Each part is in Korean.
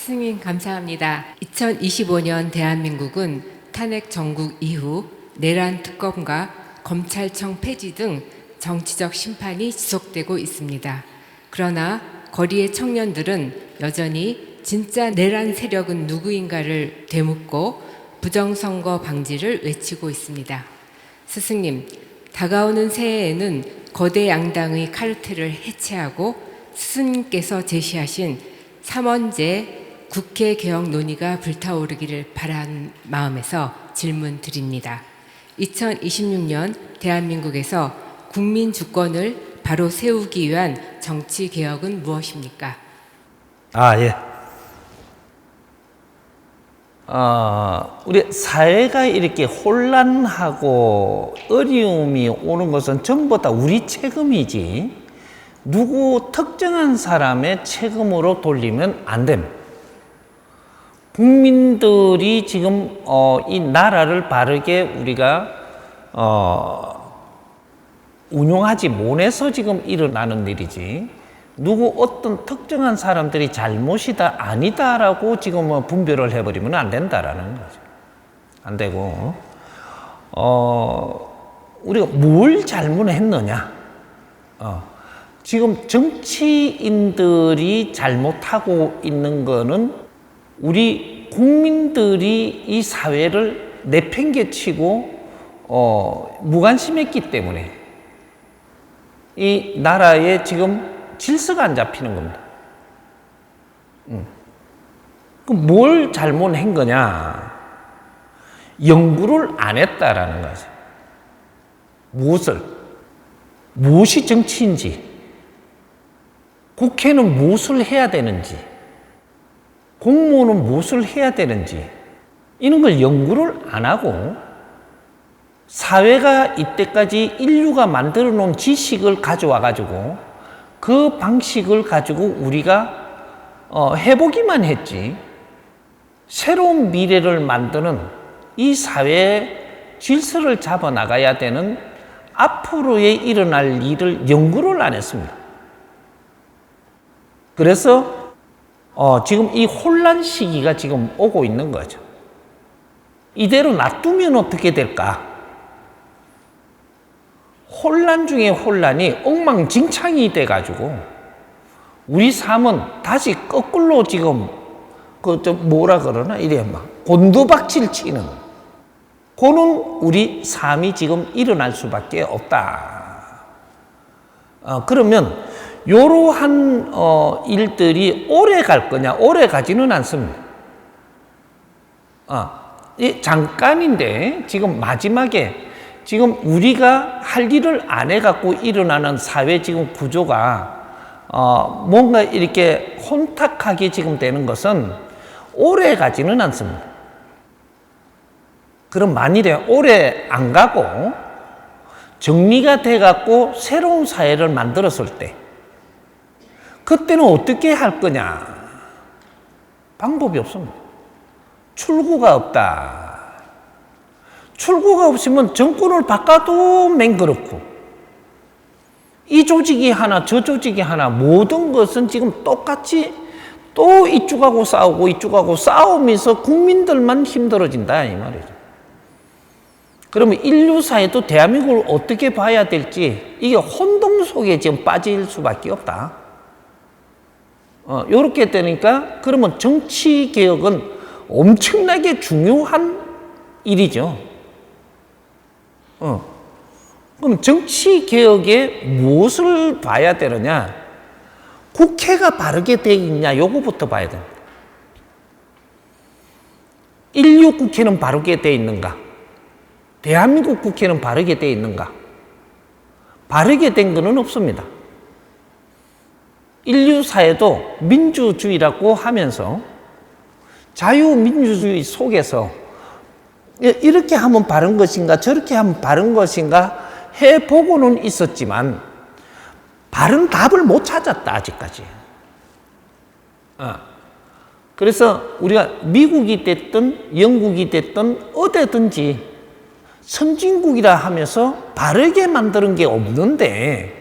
스승님 감사합니다. 2025년 대한민국은 탄핵 정국 이후 내란 특검과 검찰청 폐지 등 정치적 심판이 지속되고 있습니다. 그러나 거리의 청년들은 여전히 진짜 내란 세력은 누구인가를 되묻고 부정선거 방지를 외치고 있습니다. 스승님, 다가오는 새해에는 거대 양당의 카르텔을 해체하고 스승님께서 제시하신 3원제 국회 개혁 논의가 불타오르기를 바라는 마음에서 질문 드립니다. 2026년 대한민국에서 국민 주권을 바로 세우기 위한 정치 개혁은 무엇입니까? 예. 우리 사회가 이렇게 혼란하고 어려움이 오는 것은 전부 다 우리 책임이지 누구 특정한 사람의 책임으로 돌리면 안 됩니다. 국민들이 지금 이 나라를 바르게 우리가 운용하지 못해서 지금 일어나는 일이지 누구 어떤 특정한 사람들이 잘못이다 아니다라고 지금 분별을 해버리면 안 된다라는 거죠. 안 되고 우리가 뭘 잘못했느냐? 지금 정치인들이 잘못하고 있는 거는 우리 국민들이 이 사회를 내팽개치고 무관심했기 때문에 이 나라에 지금 질서가 안 잡히는 겁니다. 그럼 뭘 잘못한 거냐? 연구를 안 했다라는 거죠. 무엇이 정치인지, 국회는 무엇을 해야 되는지, 공무원은 무엇을 해야 되는지, 이런 걸 연구를 안 하고 사회가 이때까지 인류가 만들어 놓은 지식을 가져와 가지고 그 방식을 가지고 우리가 해보기만 했지 새로운 미래를 만드는 이 사회의 질서를 잡아 나가야 되는 앞으로의 일어날 일을 연구를 안 했습니다. 그래서 지금 이 혼란 시기가 지금 오고 있는 거죠. 이대로 놔두면 어떻게 될까? 혼란 중에 혼란이 엉망진창이 돼가지고 우리 삶은 다시 거꾸로 지금 뭐라 그러나 이래 막 곤두박질 치는 그는 우리 삶이 지금 일어날 수밖에 없다. 그러면 이러한 일들이 오래 갈 거냐? 오래 가지는 않습니다. 잠깐인데 지금 마지막에 지금 우리가 할 일을 안 해갖고 일어나는 사회 지금 구조가 뭔가 이렇게 혼탁하게 지금 되는 것은 오래 가지는 않습니다. 그럼 만일에 오래 안 가고 정리가 돼갖고 새로운 사회를 만들었을 때 그때는 어떻게 할 거냐? 방법이 없습니다. 출구가 없다. 출구가 없으면 정권을 바꿔도 맹그렇고 이 조직이 하나 저 조직이 하나 모든 것은 지금 똑같이 또 이쪽하고 싸우고 이쪽하고 싸우면서 국민들만 힘들어진다 이 말이죠. 그러면 인류 사회도 대한민국을 어떻게 봐야 될지 이게 혼동 속에 지금 빠질 수밖에 없다. 이렇게 되니까 그러면 정치 개혁은 엄청나게 중요한 일이죠. 그럼 정치 개혁에 무엇을 봐야 되느냐? 국회가 바르게 돼 있냐? 요거부터 봐야 됩니다. 인류 국회는 바르게 돼 있는가? 대한민국 국회는 바르게 돼 있는가? 바르게 된 것은 없습니다. 인류 사회도 민주주의라고 하면서 자유민주주의 속에서 이렇게 하면 바른 것인가 저렇게 하면 바른 것인가 해보고는 있었지만 바른 답을 못 찾았다 아직까지. 그래서 우리가 미국이 됐든 영국이 됐든 어디든지 선진국이라 하면서 바르게 만드는 게 없는데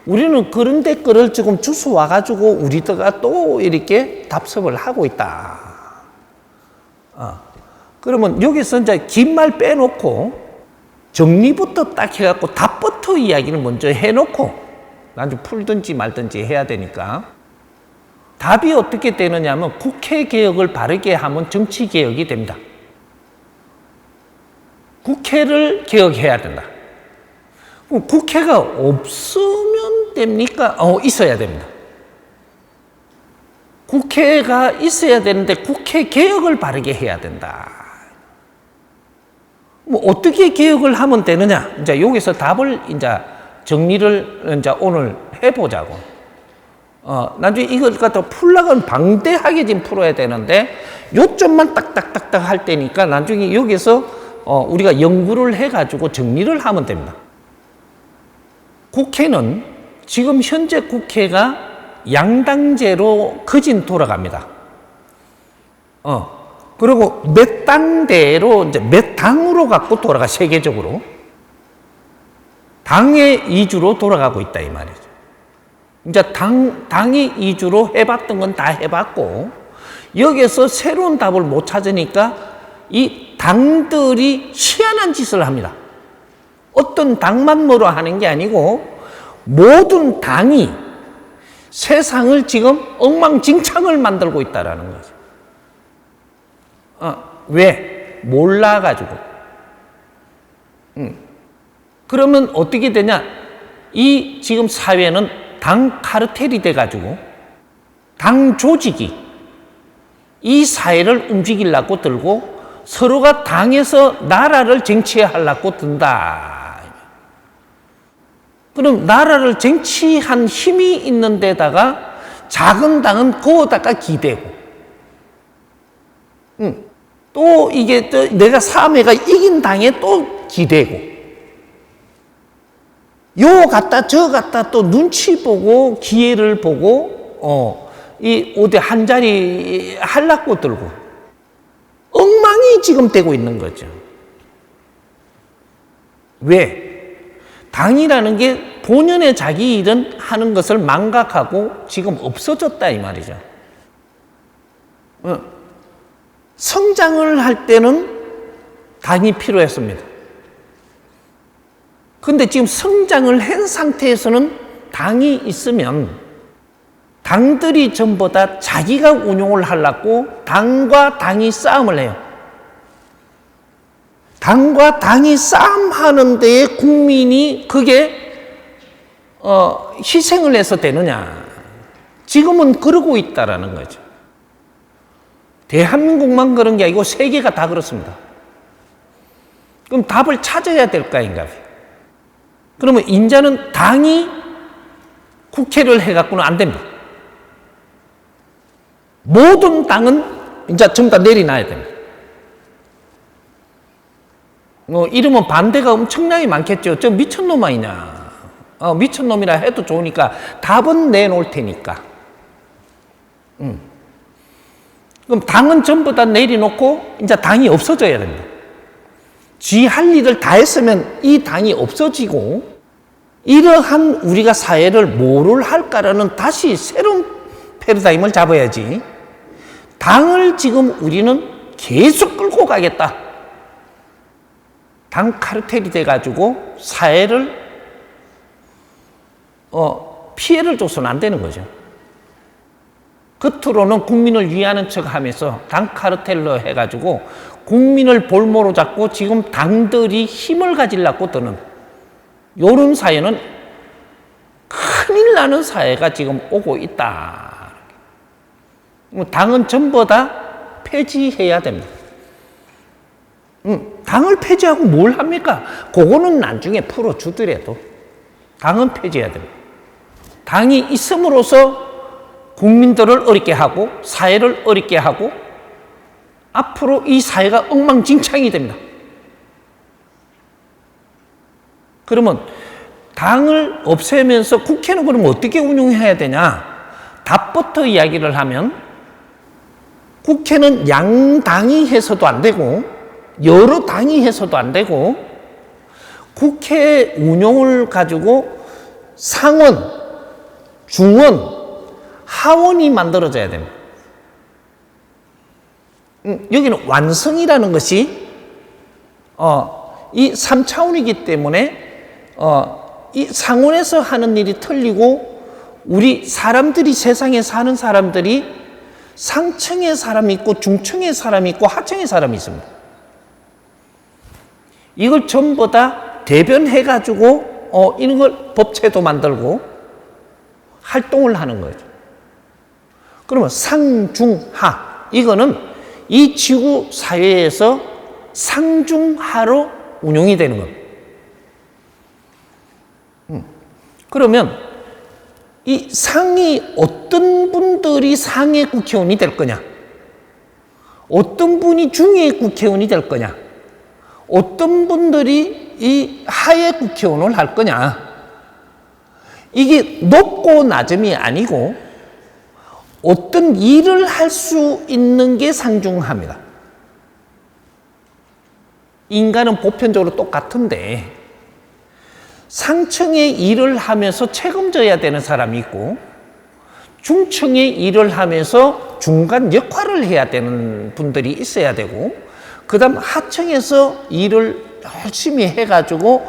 우리는 그런 댓글을 지금 주워 와가지고 우리들가 또 이렇게 답습을 하고 있다. 그러면 여기서 이제 긴 말 빼놓고 정리부터 딱 해갖고 답부터 이야기를 먼저 해놓고 나중에 풀든지 말든지 해야 되니까 답이 어떻게 되느냐 하면 국회 개혁을 바르게 하면 정치 개혁이 됩니다. 국회를 개혁해야 된다. 그럼 국회가 없으면 됩니까? 있어야 됩니다. 국회가 있어야 되는데 국회 개혁을 바르게 해야 된다. 뭐 어떻게 개혁을 하면 되느냐? 이제 여기서 답을 이제 정리를 이제 오늘 해보자고. 나중에 이걸 갖다 풀락은 방대하게 지금 풀어야 되는데 요점만 딱딱딱딱 할 때니까 나중에 여기서 우리가 연구를 해가지고 정리를 하면 됩니다. 국회는 지금 현재 국회가 양당제로 거진 돌아갑니다. 그리고 몇 당대로 이제 몇 당으로 갖고 돌아가 세계적으로 당의 이주로 돌아가고 있다 이 말이죠. 이제 당이 이주로 해봤던 건 다 해봤고 여기에서 새로운 답을 못 찾으니까 이 당들이 희한한 짓을 합니다. 어떤 당만 뭐로 하는 게 아니고 모든 당이 세상을 지금 엉망진창을 만들고 있다라는 거죠. 왜? 몰라가지고. 그러면 어떻게 되냐? 이 지금 사회는 당 카르텔이 돼가지고 당 조직이 이 사회를 움직이려고 들고 서로가 당에서 나라를 쟁취하려고 든다. 그럼 나라를 쟁취한 힘이 있는 데다가 작은 당은 거기다가 기대고 또 이게 또 내가 사매가 이긴 당에 또 기대고 요 갔다 저 갔다 또 눈치 보고 기회를 보고 이 어디 한 자리 하려고 들고 엉망이 지금 되고 있는 거죠. 왜? 당이라는 게 본연의 자기 일은 하는 것을 망각하고 지금 없어졌다 이 말이죠. 성장을 할 때는 당이 필요했습니다. 근데 지금 성장을 한 상태에서는 당이 있으면 당들이 전부 다 자기가 운용을 하려고 당과 당이 싸움을 해요. 당과 당이 싸움하는 데에 국민이 그게 희생을 해서 되느냐. 지금은 그러고 있다라는 거죠. 대한민국만 그런 게 아니고 세계가 다 그렇습니다. 그럼 답을 찾아야 될 거 아닌가. 그러면 인자는 당이 국회를 해갖고는 안 됩니다. 모든 당은 이제 전부 다 내려놔야 됩니다. 이러면 반대가 엄청나게 많겠죠. 저 미친놈 아니냐. 미친놈이라 해도 좋으니까 답은 내놓을 테니까. 그럼 당은 전부 다 내려놓고 이제 당이 없어져야 됩니다. 지 할 일을 다 했으면 이 당이 없어지고 이러한 우리가 사회를 뭐를 할까라는 다시 새로운 패러다임을 잡아야지. 당을 지금 우리는 계속 끌고 가겠다. 당 카르텔이 돼가지고 사회를 피해를 줘서는 안 되는 거죠. 겉으로는 국민을 위하는 척 하면서 당 카르텔로 해가지고 국민을 볼모로 잡고 지금 당들이 힘을 가지려고 드는 이런 사회는 큰일 나는 사회가 지금 오고 있다. 당은 전부 다 폐지해야 됩니다. 당을 폐지하고 뭘 합니까? 그거는 나중에 풀어주더라도 당은 폐지해야 됩니다. 당이 있음으로써 국민들을 어렵게 하고 사회를 어렵게 하고 앞으로 이 사회가 엉망진창이 됩니다. 그러면 당을 없애면서 국회는 그럼 어떻게 운영해야 되냐? 답부터 이야기를 하면 국회는 양당이 해서도 안 되고 여러 당이 해서도 안 되고 국회 운영을 가지고 상원 중원, 하원이 만들어져야 됩니다. 여기는 완성이라는 것이 이 3차원이기 때문에 이 상원에서 하는 일이 틀리고 우리 사람들이 세상에 사는 사람들이 상층의 사람이 있고 중층의 사람이 있고 하층의 사람이 있습니다. 이걸 전부 다 대변해가지고 이런 걸 법체도 만들고 활동을 하는 거죠. 그러면 상중하 이거는 이 지구 사회에서 상중하로 운용이 되는 겁니다. 그러면 이 상이 어떤 분들이 상의 국회의원이 될 거냐? 어떤 분이 중의 국회의원이 될 거냐? 어떤 분들이 이 하의 국회의원을 할 거냐? 이게 높고 낮음이 아니고 어떤 일을 할 수 있는 게 상중하입니다. 인간은 보편적으로 똑같은데 상층의 일을 하면서 책임져야 되는 사람이 있고 중층의 일을 하면서 중간 역할을 해야 되는 분들이 있어야 되고 그 다음 하층에서 일을 열심히 해가지고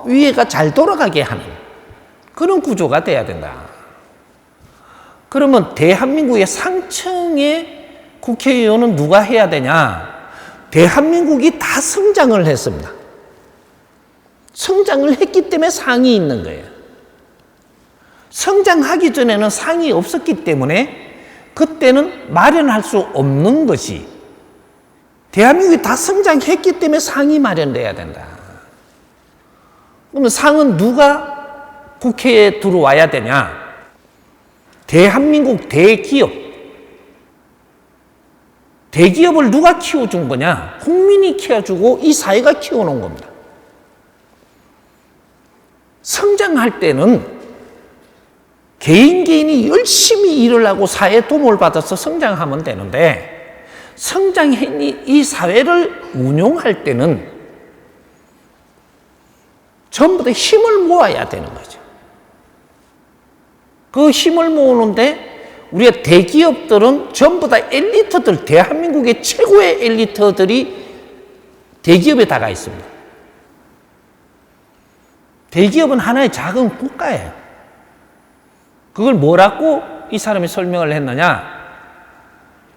위에가 잘 돌아가게 하는 그런 구조가 돼야 된다. 그러면 대한민국의 상층의 국회의원은 누가 해야 되냐? 대한민국이 다 성장을 했습니다. 성장을 했기 때문에 상이 있는 거예요. 성장하기 전에는 상이 없었기 때문에 그때는 마련할 수 없는 것이 대한민국이 다 성장했기 때문에 상이 마련돼야 된다. 그러면 상은 누가 국회에 들어와야 되냐? 대한민국 대기업. 대기업을 누가 키워준 거냐? 국민이 키워주고 이 사회가 키워놓은 겁니다. 성장할 때는 개인이 열심히 일을 하고 사회에 도움을 받아서 성장하면 되는데 성장해 이 사회를 운용할 때는 전부 다 힘을 모아야 되는 거죠. 그 힘을 모으는데 우리가 대기업들은 전부 다 엘리트들, 대한민국의 최고의 엘리트들이 대기업에 다가 있습니다. 대기업은 하나의 작은 국가예요. 그걸 뭐라고 이 사람이 설명을 했느냐?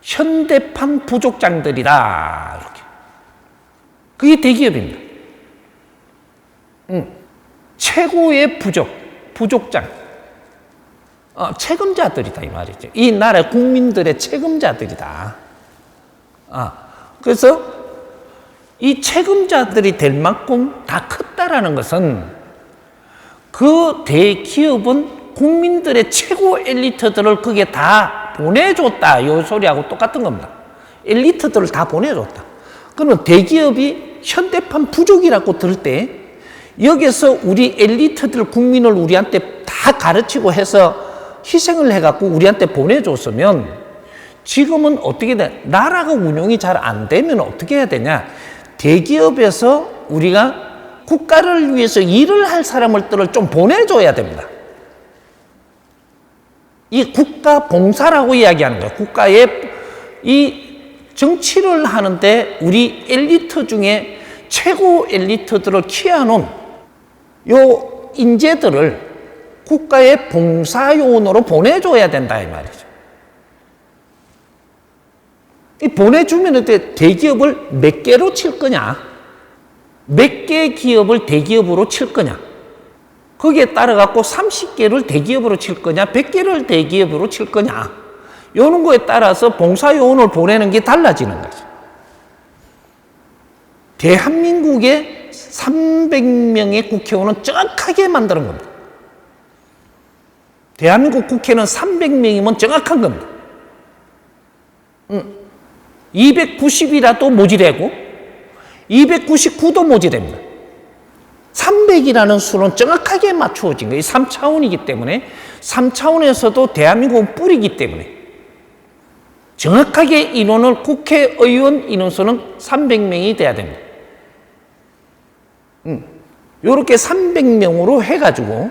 현대판 부족장들이다. 이렇게. 그게 대기업입니다. 최고의 부족장. 책임자들이다 이 말이죠. 이 나라 국민들의 책임자들이다. 그래서 이 책임자들이 될 만큼 다 컸다라는 것은 그 대기업은 국민들의 최고 엘리트들을 거기에 다 보내줬다. 이 소리하고 똑같은 겁니다. 엘리트들을 다 보내줬다. 그러면 대기업이 현대판 부족이라고 들을 때 여기서 우리 엘리트들 국민을 우리한테 다 가르치고 해서 희생을 해갖고 우리한테 보내줬으면 지금은 어떻게 돼? 나라가 운영이 잘 안 되면 어떻게 해야 되냐? 대기업에서 우리가 국가를 위해서 일을 할 사람들을 좀 보내줘야 됩니다. 이 국가 봉사라고 이야기하는 거예요. 국가의 이 정치를 하는데 우리 엘리트 중에 최고 엘리트들을 키워놓은 요 인재들을 국가의 봉사요원으로 보내줘야 된다 이 말이죠. 이 보내주면 대기업을 몇 개로 칠 거냐? 몇 개 기업을 대기업으로 칠 거냐? 거기에 따라 갖고 30개를 대기업으로 칠 거냐? 100개를 대기업으로 칠 거냐? 이런 거에 따라서 봉사요원을 보내는 게 달라지는 거죠. 대한민국의 300명의 국회의원은 정확하게 만드는 겁니다. 대한민국 국회는 300명이면 정확한 겁니다. 290이라도 모자라고 299도 모자랍니다. 300이라는 수는 정확하게 맞추어진 거예요. 3차원이기 때문에 3차원에서도 대한민국은 뿌리기 때문에 정확하게 인원을 국회의원 인원수는 300명이 돼야 됩니다. 이렇게 300명으로 해가지고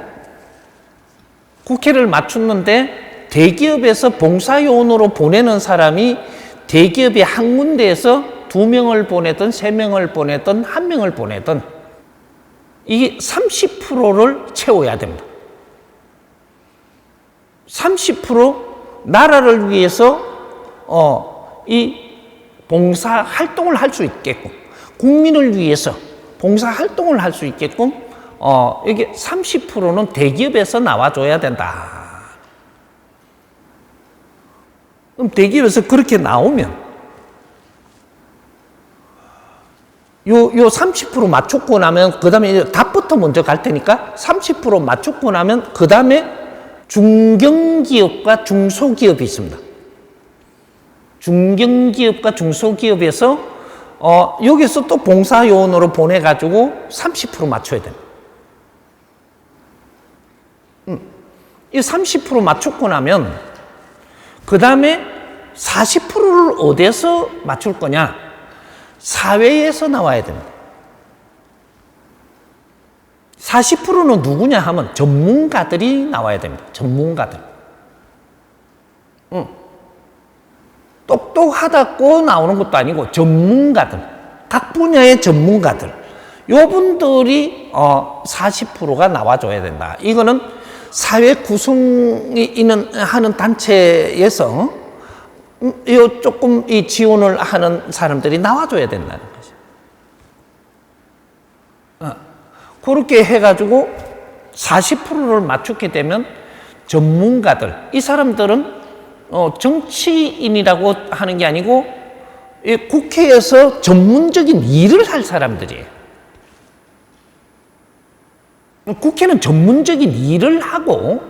국회를 맞췄는데 대기업에서 봉사요원으로 보내는 사람이 대기업의 한 군데에서 2명을 보내든 3명을 보내든 1명을 보내든 이게 30%를 채워야 됩니다. 30% 나라를 위해서 이 봉사 활동을 할 수 있게끔, 국민을 위해서 봉사 활동을 할 수 있게끔 이게 30%는 대기업에서 나와줘야 된다. 그럼 대기업에서 그렇게 나오면 요 30% 맞췄고 나면 그 다음에 답부터 먼저 갈 테니까 30% 맞췄고 나면 그 다음에 중견기업과 중소기업이 있습니다. 중견기업과 중소기업에서 여기서 또 봉사요원으로 보내가지고 30% 맞춰야 됩니다. 이 30% 맞췄고 나면 그 다음에 40%를 어디에서 맞출 거냐? 사회에서 나와야 됩니다. 40%는 누구냐 하면 전문가들이 나와야 됩니다. 전문가들. 똑똑하다고 나오는 것도 아니고 전문가들. 각 분야의 전문가들. 요분들이 40%가 나와줘야 된다. 이거는 사회 구성이 하는 단체에서 조금 이 지원을 하는 사람들이 나와줘야 된다는 거죠. 그렇게 해가지고 40%를 맞추게 되면 전문가들, 이 사람들은 정치인이라고 하는 게 아니고 국회에서 전문적인 일을 할 사람들이에요. 국회는 전문적인 일을 하고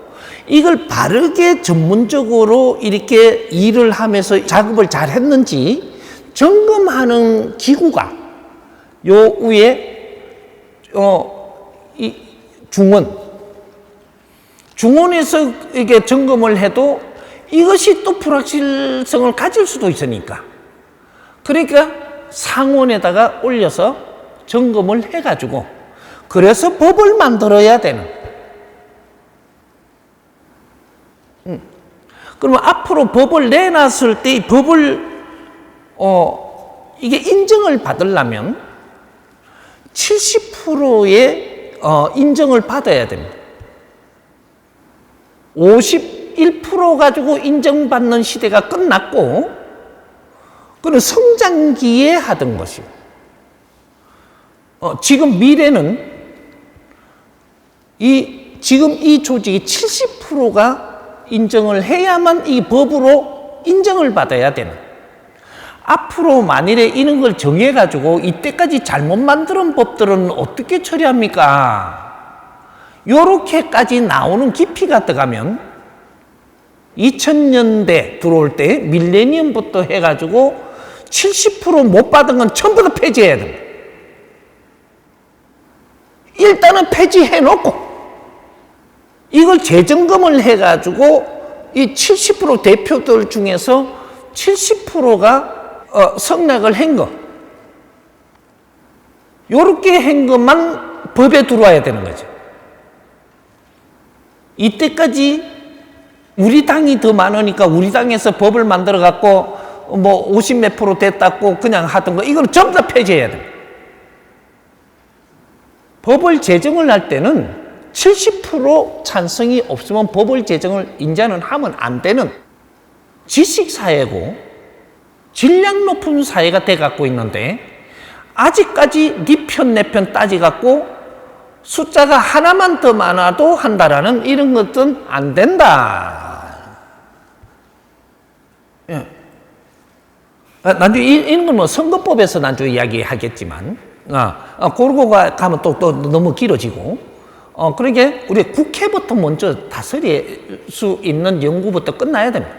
이걸 바르게 전문적으로 이렇게 일을 하면서 작업을 잘 했는지 점검하는 기구가 요 위에 이 중원에서 이게 점검을 해도 이것이 또 불확실성을 가질 수도 있으니까 그러니까 상원에다가 올려서 점검을 해가지고 그래서 법을 만들어야 되는. 그러면 앞으로 법을 내놨을 때 이 법을 이게 인정을 받으려면 70%의 인정을 받아야 됩니다. 51% 가지고 인정받는 시대가 끝났고 그는 성장기에 하던 것이고 지금 미래는 지금 이 조직이 70%가 인정을 해야만 이 법으로 인정을 받아야 되는. 앞으로 만일에 이런 걸 정해가지고 이때까지 잘못 만든 법들은 어떻게 처리합니까? 요렇게까지 나오는 깊이가 들어가면 2000년대 들어올 때 밀레니엄부터 해가지고 70% 못 받은 건 전부 다 폐지해야 됩니다. 일단은 폐지해놓고 이걸 재점검을 해가지고 이 70% 대표들 중에서 70%가 성락을 한 거 요렇게 한 것만 법에 들어와야 되는 거죠. 이때까지 우리 당이 더 많으니까 우리 당에서 법을 만들어 갖고 뭐 50 몇 프로 됐다고 그냥 하던 거 이걸 전부 다 폐지해야 됩니다. 법을 제정을 할 때는 70% 찬성이 없으면 법을 제정을 인자는 하면 안 되는 지식사회고 질량 높은 사회가 돼 갖고 있는데 아직까지 네 편 내 편 따지 갖고 숫자가 하나만 더 많아도 한다라는 이런 것은 안 된다. 예. 나중에 이런 건 뭐 선거법에서 나중에 이야기하겠지만 그러고 가면 또 너무 길어지고 그러니까 우리 국회부터 먼저 다스릴 수 있는 연구부터 끝나야 됩니다.